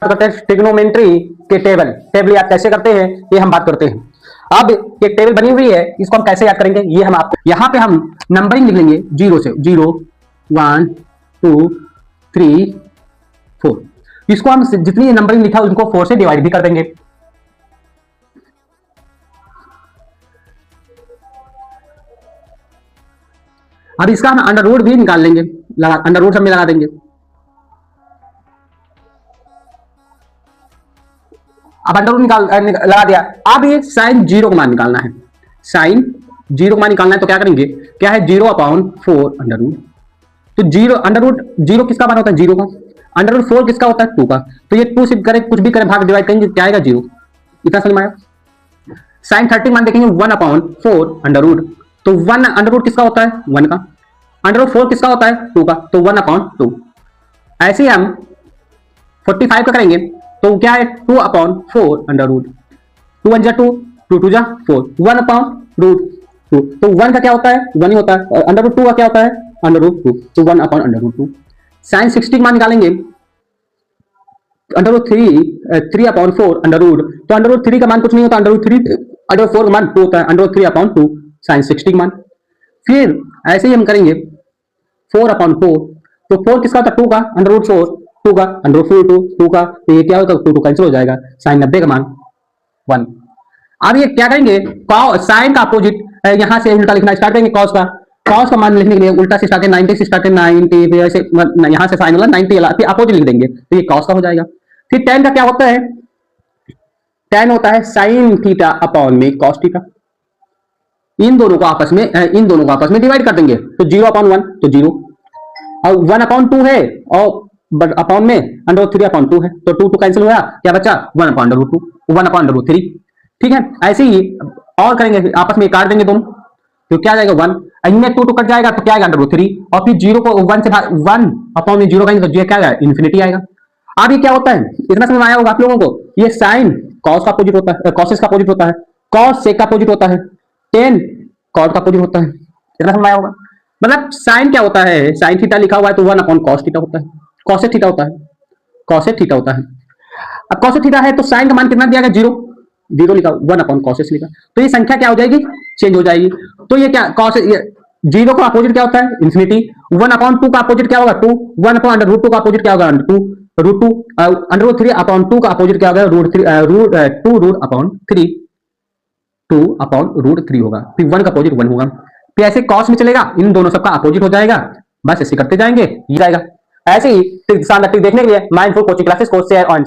करते हैं ट्रिग्नोमेट्री के टेबल याद कैसे करते हैं ये हम बात करते हैं। अब एक टेबल बनी हुई है, इसको हम कैसे याद करेंगे ये हम आपको, यहाँ पे हम नंबरिंग लिख लेंगे 0 से, 0 1 2 3 4। इसको हम जितनी नंबरिंग लिखा है उनको 4 से डिवाइड भी कर देंगे। अब इसका हम अंडर रूट भी निकाल लेंगे, अंडर रूट सब में लगा देंगे। अब अंडर रूट लगा दिया। अब ये साइन 0 का मान निकालना है, साइन 0 का मान निकालना है तो क्या करेंगे, क्या है 0/4 अंडर रूट। तो 0 अंडर रूट 0 किसका मान होता है 0 का, अंडर रूट 4 किसका होता है 2 का। तो ये 2 से करें कुछ भी करें भाग डिवाइड करेंगे क्या आएगा 0। इतना समझ में आया। साइन 30 मान देखेंगे 1/4 अंडर रूट, तो 1 अंडर रूट किसका होता है 1 का, अंडर रूट 4 किसका होता है 2 का, तो 1/2। ऐसे ही हम 45 का करेंगे तो क्या है 2/4 अंडर रूट, 2 1 जा 2, 2 2 जा 4, 1/√2। तो 1 का क्या होता है 1 ही होता है, अंडर रूट 2 का क्या होता है अंडर रूट 2, तो 1/√2। साइन 60 मान निकालेंगे अंडर रूट 3/4 अंडर रूट, तो अंडर रूट 3 का मान कुछ नहीं होता, अंडर रूट 3 अंडर 4 का मान 2 होता है, अंडर रूट 3/2 साइन 60 मान। फिर ऐसे ही हम करेंगे 4/4, तो 4 किसका होता है 2 का, अंडर रूट 4 2 का, अंडर रूट 2 का, तो ये क्या होगा 2 कैंसिल हो जाएगा, साइन 90 का मान 1। अब ये क्या करेंगे साइन का अपोजिट यहां से उल्टा लिखना स्टार्ट करेंगे, कॉस का मान लिखने के लिए उल्टा से स्टार्ट करें 90 से स्टार्ट करें 90, फिर ऐसे यहां से साइन वाला 90 फिर अपोजिट लिख देंगे तो ये कॉस का हो जाएगा। फिर tan का क्या होता है, tan होता है साइन थीटा अपॉन में कॉस थीटा। इन दोनों को आपस में डिवाइड कर देंगे तो 0/1 तो 0, और 1/2 है और अपॉन में अंडर रूट 3/2 है, तो 2 कैंसिल हुआ, क्या बचा 1/√2 1/√3। ठीक है, ऐसे ही और करेंगे आपस में काट देंगे दोनों तो क्या जाएगा 1, इनमें 2 कट जाएगा तो क्या आएगा अंडर रूट 3, और फिर 0 को 1 से 1/0 करेंगे तो क्या आएगा इन्फिनिटी आएगा। अब ये क्या होता है इतना समझ में आया होगा आप लोगों को, ये साइन कॉस का अपोजिट होता है, कॉसेस का अपोजिट होता है, कॉस सेक का अपोजिट होता है, tan कॉट का अपोजिट होता है। इतना समझ में आया होगा। मतलब साइन क्या होता है, साइन थीटा लिखा हुआ है तो 1/cos थीटा होता है, कॉसेक थीटा होता है, कॉसेक थीटा होता है। अब कॉसेक थीटा है तो साइन का मान कितना दिया गया 0 लिखा, 1/cos लिखा, तो ये संख्या क्या हो जाएगी चेंज हो जाएगी। तो ये क्या कॉस 0 का अपोजिट क्या होता है इन्फिनिटी, 1/2 का अपोजिट क्या होगा 2, 1/√2 का अपोजिट क्या होगा √2, अंडर रूट 3/2 का अपोजिट क्या होगा √2√3 2/√3 होगा, फिर 1 का अपोजिट 1 होगा। फिर ऐसे कॉस में चलेगा इन दोनों सबका अपोजिट हो जाएगा, बस ऐसे करते जाएंगे ये जाएगा। ऐसे ही देखने के लिए माइंडफुल कोचिंग क्लासेस को शेयर ऑन